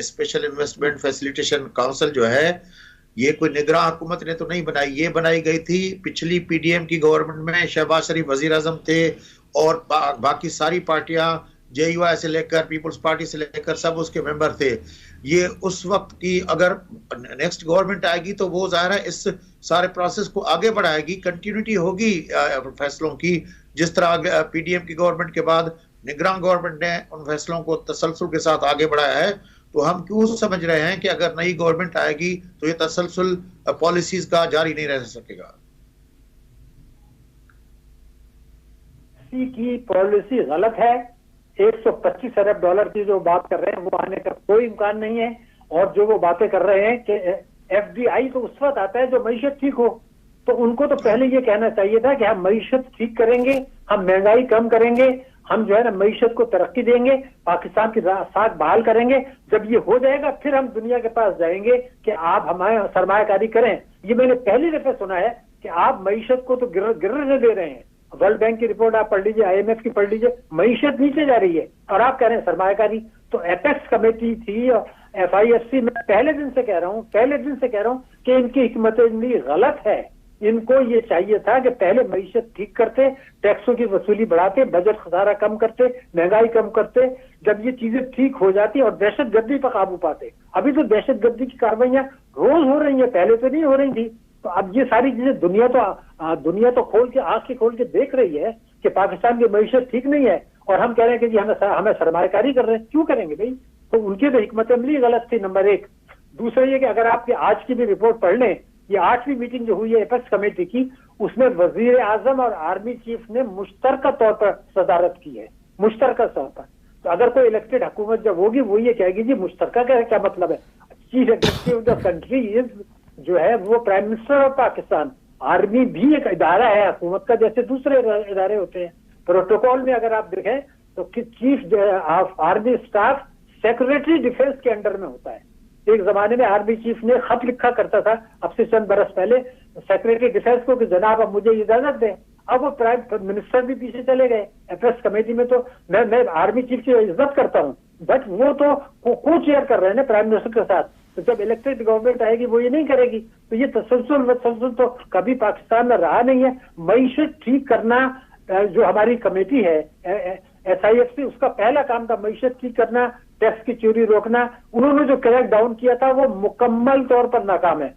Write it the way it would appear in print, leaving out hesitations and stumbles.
Special investment facilitation council جو ہے یہ کوئی نگراں حکومت نے تو نہیں بنائی، یہ بنائی گئی تھی پچھلی پی ڈی ایم کی گورنمنٹ میں، شہباز شریف وزیر اعظم تھے اور باقی ساری پارٹیاں جے یو آئی سے لے کر پیپلز پارٹی سے لے کر سب اس کے ممبر تھے. یہ اس وقت کی اگر نیکسٹ گورنمنٹ آئے گی تو وہ ظاہر ہے اس سارے پروسیس کو آگے بڑھائے گی، کنٹینیوٹی ہوگی فیصلوں کی. جس طرح پی ڈی ایم کی گورنمنٹ کے بعد نگراں گورنمنٹ نے ان فیصلوں کو تسلسل کے ساتھ آگے بڑھایا ہے، تو ہم کیوں سمجھ رہے ہیں کہ اگر نئی گورنمنٹ آئے گی تو یہ تسلسل پالیسیز کا جاری نہیں رہ سکے گا. کی پالیسی غلط ہے. 125 ارب ڈالر کی جو بات کر رہے ہیں وہ آنے کا کوئی امکان نہیں ہے. اور جو وہ باتیں کر رہے ہیں کہ ایف ڈی آئی تو اس وقت آتا ہے جو معیشت ٹھیک ہو، تو ان کو تو پہلے یہ کہنا چاہیے تھا کہ ہم معیشت ٹھیک کریں گے، ہم مہنگائی کم کریں گے، ہم جو ہے نا معیشت کو ترقی دیں گے، پاکستان کی ساکھ بحال کریں گے. جب یہ ہو جائے گا پھر ہم دنیا کے پاس جائیں گے کہ آپ ہمارے سرمایہ کاری کریں. یہ میں نے پہلی دفعہ سنا ہے کہ آپ معیشت کو تو گرنے دے رہے ہیں. ورلڈ بینک کی رپورٹ آپ پڑھ لیجیے، آئی ایم ایف کی پڑھ لیجیے، معیشت نیچے جا رہی ہے اور آپ کہہ رہے ہیں سرمایہ کاری. تو ایپیکس کمیٹی تھی اور ایف آئی ایف سی، میں پہلے دن سے کہہ رہا ہوں کہ ان کی حکمت عملی غلط ہے. ان کو یہ چاہیے تھا کہ پہلے معیشت ٹھیک کرتے، ٹیکسوں کی وصولی بڑھاتے، بجٹ خسارہ کم کرتے، مہنگائی کم کرتے. جب یہ چیزیں ٹھیک ہو جاتی اور دہشت گردی پر قابو پاتے. ابھی تو دہشت گردی کی کاروائیاں روز ہو رہی ہیں، پہلے تو نہیں ہو رہی تھی. تو اب یہ ساری چیزیں دنیا تو کھول کے آنکھ کھول کے دیکھ رہی ہے کہ پاکستان کی معیشت ٹھیک نہیں ہے، اور ہم کہہ رہے ہیں کہ جی ہمیں سرمایہ کاری کر رہے ہیں. کیوں کریں گے بھائی؟ تو ان کی تو حکمت عملی غلط تھی، نمبر ایک. دوسرا یہ کہ اگر آپ کی آج کی بھی رپورٹ پڑھ لیں، یہ 8ویں میٹنگ جو ہوئی ہے ایپیکس کمیٹی کی، اس میں وزیر اعظم اور آرمی چیف نے مشترکہ طور پر صدارت کی ہے، مشترکہ طور پر. تو اگر کوئی الیکٹڈ حکومت جب ہوگی وہ یہ کہے گی جی مشترکہ کا کیا مطلب ہے؟ Chief executive of the country جو ہے وہ prime minister of Pakistan. Army بھی ایک ادارہ ہے حکومت کا، جیسے دوسرے ادارے ہوتے ہیں. پروٹوکول میں اگر آپ دیکھیں تو chief of army staff secretary defence کے انڈر میں ہوتا ہے. ایک زمانے میں آرمی چیف نے خط لکھا کرتا تھا اب سے چند برس پہلے سیکریٹری ڈیفینس کو کہ جناب اب مجھے اجازت دیں. اب وہ پرائم منسٹر بھی پیچھے چلے گئے. ایپیکس کمیٹی میں تو میں آرمی چیف کی عزت کرتا ہوں، بٹ وہ تو کو چیئر کر رہے ہیں نا پرائم منسٹر کے ساتھ. تو جب الیکٹڈ گورنمنٹ آئے گی وہ یہ نہیں کرے گی. تو یہ تسلسل تو کبھی پاکستان میں رہا نہیں ہے. معیشت ٹھیک کرنا جو ہماری کمیٹی ہے ایس آئی ایف سی، اس کا پہلا کام تھا معیشت ٹھیک کرنا، ٹیکس کی چوری روکنا. انہوں نے جو کریک ڈاؤن کیا تھا وہ مکمل طور پر ناکام ہے.